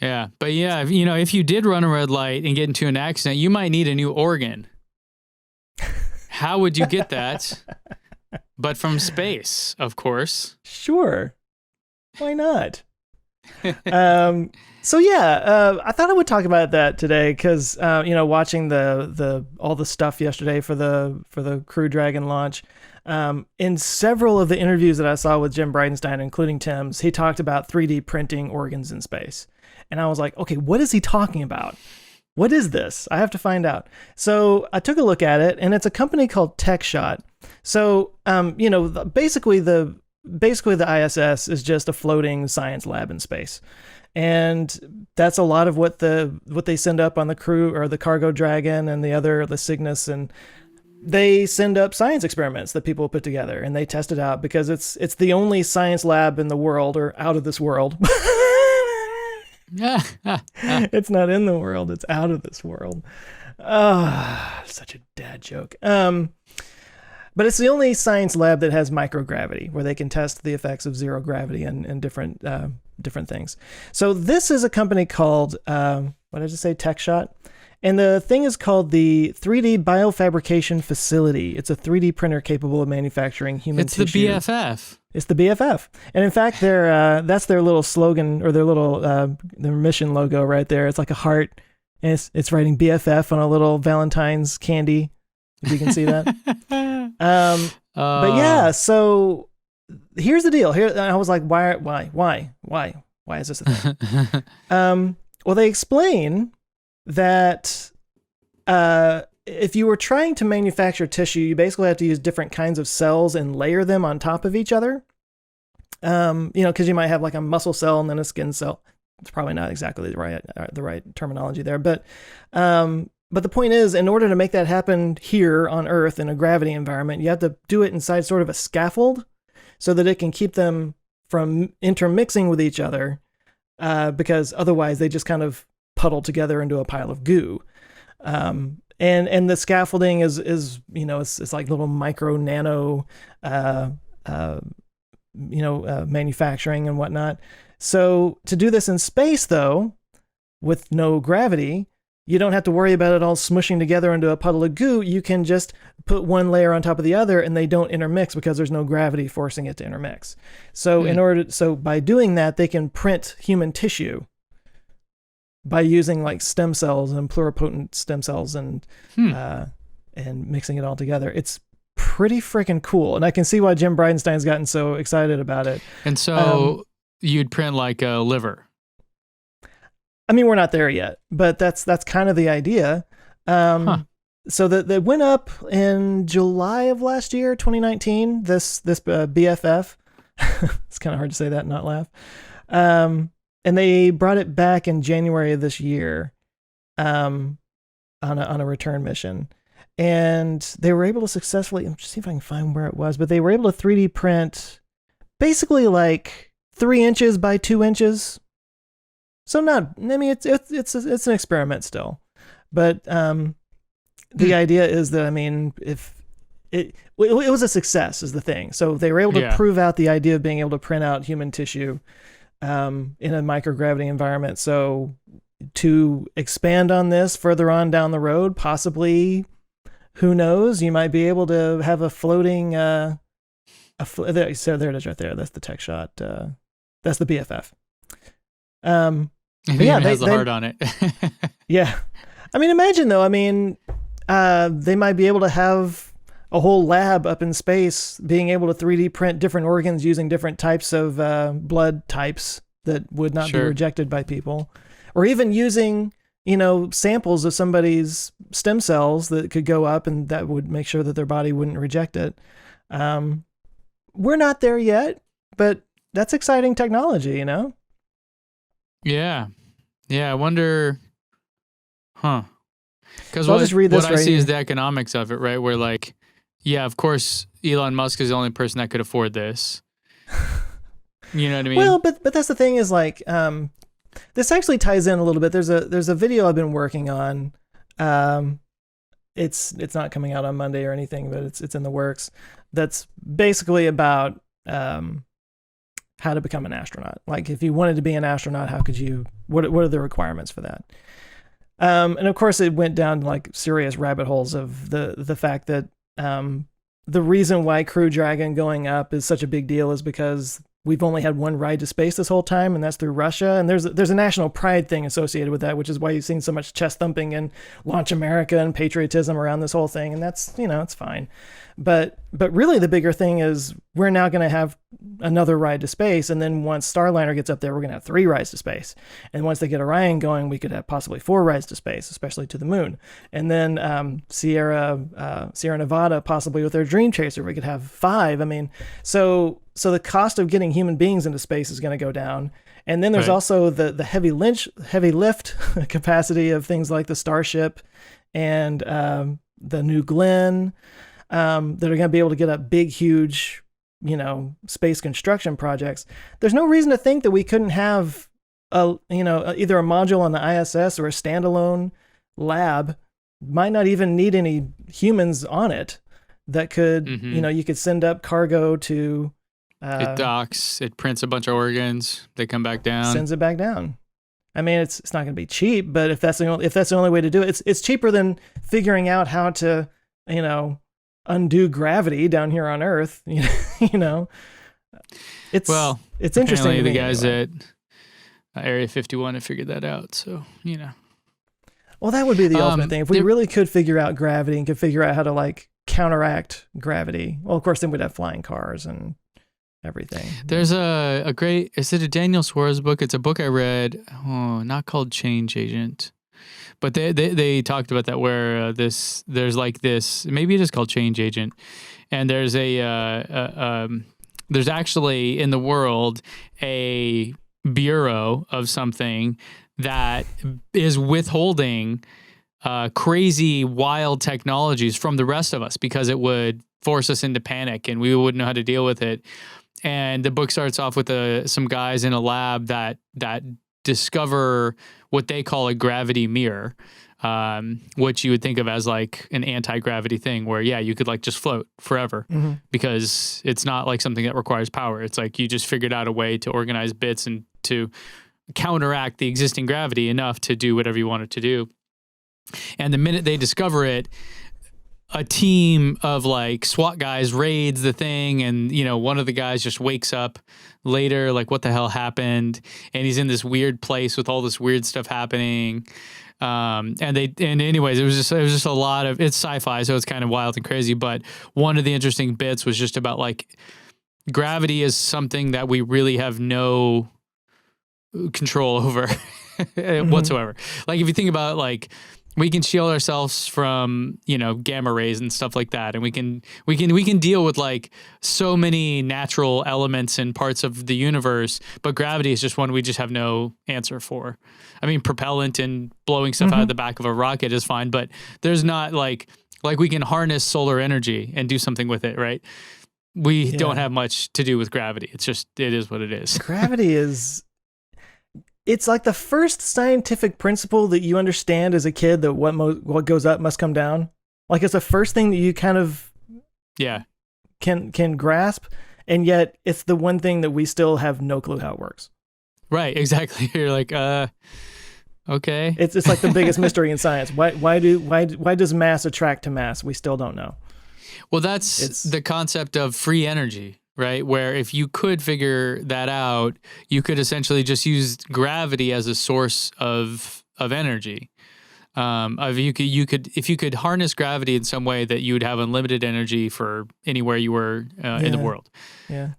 Yeah, but yeah, if you did run a red light and get into an accident, you might need a new organ. How would you get that? But from space, of course. Sure. Why not? So yeah, I thought I would talk about that today because watching the all the stuff yesterday for the Crew Dragon launch. In several of the interviews that I saw with Jim Bridenstine, including Tim's, he talked about 3D printing organs in space. And I was like, okay, what is he talking about? What is this? I have to find out. So I took a look at it, and it's a company called TechShot. So, basically the ISS is just a floating science lab in space. And that's a lot of what they send up on the Crew or the Cargo Dragon and the Cygnus, and they send up science experiments that people put together and they test it out because it's the only science lab in the world or out of this world. It's not in the world, it's out of this world. Such a dad joke. But it's the only science lab that has microgravity, where they can test the effects of zero gravity and different things. So this is a company called, what did I just say, TechShot? And the thing is called the 3D Biofabrication Facility. It's a 3D printer capable of manufacturing human tissue. It's the BFF. It's the BFF. And in fact, that's their little slogan, or their little their mission logo right there. It's like a heart, and it's writing BFF on a little Valentine's candy, if you can see that. But yeah, so here's the deal. Here, I was like, why is this a thing? Well, they explain that if you were trying to manufacture tissue, you basically have to use different kinds of cells and layer them on top of each other. Because you might have like a muscle cell and then a skin cell. It's probably not exactly the right terminology there, but the point is, in order to make that happen here on Earth in a gravity environment, you have to do it inside sort of a scaffold so that it can keep them from intermixing with each other, because otherwise they just kind of puddle together into a pile of goo. And the scaffolding is it's like little micro nano manufacturing and whatnot. So to do this in space, though, with no gravity, you don't have to worry about it all smushing together into a puddle of goo. You can just put one layer on top of the other, and they don't intermix because there's no gravity forcing it to intermix. So by doing that, they can print human tissue by using like stem cells and pluripotent stem cells and mixing it all together. It's pretty freaking cool, and I can see why Jim Bridenstine's gotten so excited about it. And so you'd print like a liver. I mean, we're not there yet, but that's kind of the idea. So that went up in July of last year, 2019. This BFF. It's kind of hard to say that and not laugh. And they brought it back in January of this year, on a return mission, and they were able to successfully. I'm just see if I can find where it was, but they were able to 3D print basically like 3 inches by 2 inches. So not, I mean, it's an experiment still, but the idea is that, I mean, if it was a success is the thing. So they were able to prove out the idea of being able to print out human tissue in a microgravity environment. So to expand on this further on down the road, possibly, who knows, you might be able to have a floating, so there it is right there. That's the TechShot. That's the BFF. It even has the heart on it. Yeah. I mean, imagine though, they might be able to have a whole lab up in space being able to 3D print different organs using different types of blood types that would not be rejected by people, or even using, samples of somebody's stem cells that could go up and that would make sure that their body wouldn't reject it. We're not there yet, but that's exciting technology, Yeah. I wonder, Because I'll just read this what right I see here. is the economics of it, right? Where like, yeah, of course, Elon Musk is the only person that could afford this. You know what I mean? Well, but that's the thing is like, this actually ties in a little bit. There's a video I've been working on. It's not coming out on Monday or anything, but it's in the works. That's basically about how to become an astronaut. Like if you wanted to be an astronaut, how could you? What are the requirements for that? And of course, it went down like serious rabbit holes of the fact that the reason why Crew Dragon going up is such a big deal is because we've only had one ride to space this whole time, and that's through Russia. And there's a national pride thing associated with that, which is why you've seen so much chest thumping and Launch America and patriotism around this whole thing. And that's, it's fine. But really the bigger thing is we're now going to have another ride to space. And then once Starliner gets up there, we're going to have 3 rides to space. And once they get Orion going, we could have possibly 4 rides to space, especially to the moon. And then Sierra Nevada, possibly with their Dream Chaser, we could have 5. I mean, so the cost of getting human beings into space is going to go down. And then there's also the heavy lift capacity of things like the Starship and the New Glenn that are going to be able to get up big, huge, space construction projects. There's no reason to think that we couldn't have either a module on the ISS or a standalone lab. Might not even need any humans on it. That could, you could send up cargo to. It docks. It prints a bunch of organs. They come back down. Sends it back down. I mean, it's not going to be cheap, but if that's the only way to do it, it's cheaper than figuring out how to, undo gravity down here on Earth. It's interesting. Apparently the guys at Area 51 have figured that out. So Well, that would be the ultimate thing. If we really could figure out gravity and could figure out how to like counteract gravity. Well, of course, then we'd have flying cars and everything. There's a great, is it a Daniel Suarez book? It's a book I read, not called Change Agent, but they talked about that where there's like this, maybe it is called Change Agent, and there's there's actually in the world a bureau of something that is withholding crazy, wild technologies from the rest of us because it would force us into panic and we wouldn't know how to deal with it. And the book starts off with some guys in a lab that discover what they call a gravity mirror, which you would think of as like an anti-gravity thing where, you could like just float forever because it's not like something that requires power. It's like you just figured out a way to organize bits and to counteract the existing gravity enough to do whatever you wanted to do. And the minute they discover it, a team of like SWAT guys raids the thing, and one of the guys just wakes up later like, what the hell happened? And he's in this weird place with all this weird stuff happening. And anyways, it was just a lot of, it's sci-fi, so it's kind of wild and crazy, but one of the interesting bits was just about like gravity is something that we really have no control over whatsoever. Like if you think about like, we can shield ourselves from, gamma rays and stuff like that. And we can deal with like so many natural elements and parts of the universe, but gravity is just one we just have no answer for. I mean, propellant and blowing stuff out of the back of a rocket is fine, but there's not like we can harness solar energy and do something with it, right? We don't have much to do with gravity. It's just, it is what it is. Gravity is... It's like the first scientific principle that you understand as a kid that what goes up must come down. Like it's the first thing that you kind of can grasp, and yet it's the one thing that we still have no clue how it works. Right, exactly. You're like, okay. It's like the biggest mystery in science. Why does mass attract to mass? We still don't know. Well, that's the concept of free energy. Right, where if you could figure that out, you could essentially just use gravity as a source of energy. If you could harness gravity in some way that you would have unlimited energy for anywhere you were in the world. Yeah.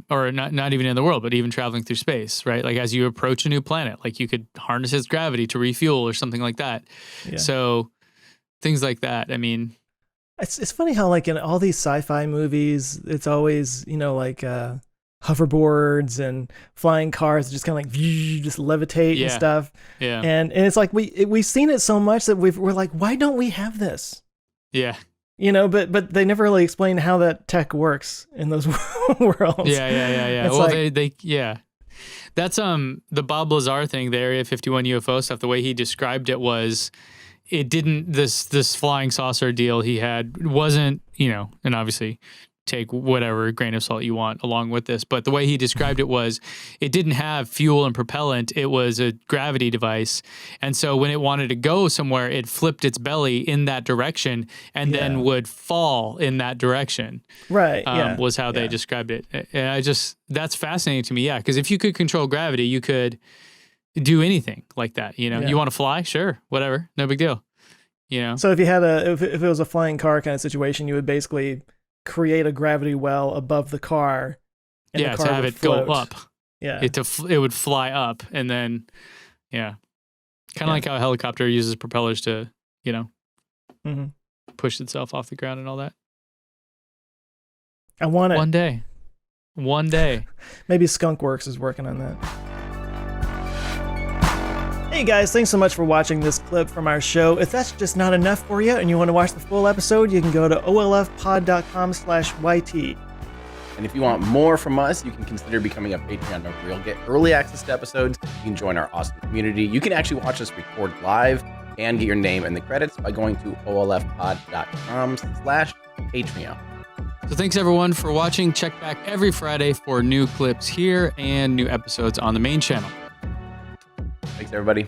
Or not even in the world, but even traveling through space, right? Like as you approach a new planet, like you could harness its gravity to refuel or something like that. Yeah. So things like that. I mean, it's funny how like in all these sci-fi movies, it's always, like hoverboards and flying cars that just kind of like just levitate and stuff. Yeah. And it's like we've seen it so much that we're like, why don't we have this? Yeah. But they never really explain how that tech works in those worlds. Yeah. Well, like, that's the Bob Lazar thing, the Area 51 UFO stuff. The way he described it was, it didn't, this flying saucer deal he had wasn't, and obviously take whatever grain of salt you want along with this. But the way he described it was it didn't have fuel and propellant. It was a gravity device. And so when it wanted to go somewhere, it flipped its belly in that direction and then would fall in that direction. Right. Was how they described it. And that's fascinating to me. Yeah. Because if you could control gravity, you could do anything like that. You know, you want to fly? Sure. Whatever. No big deal. You know? So if you had if it was a flying car kind of situation, you would basically create a gravity well above the car. And the car to have would it float. go up. Yeah. It would fly up and then, kind of like how a helicopter uses propellers to, push itself off the ground and all that. I want it. One day. Maybe Skunkworks is working on that. Hey guys, thanks so much for watching this clip from our show. If that's just not enough for you and you want to watch the full episode, you can go to olfpod.com/YT. And if you want more from us, you can consider becoming a Patreon member. You'll get early access to episodes. You can join our awesome community. You can actually watch us record live and get your name in the credits by going to olfpod.com/Patreon. So thanks everyone for watching. Check back every Friday for new clips here and new episodes on the main channel. Thanks everybody.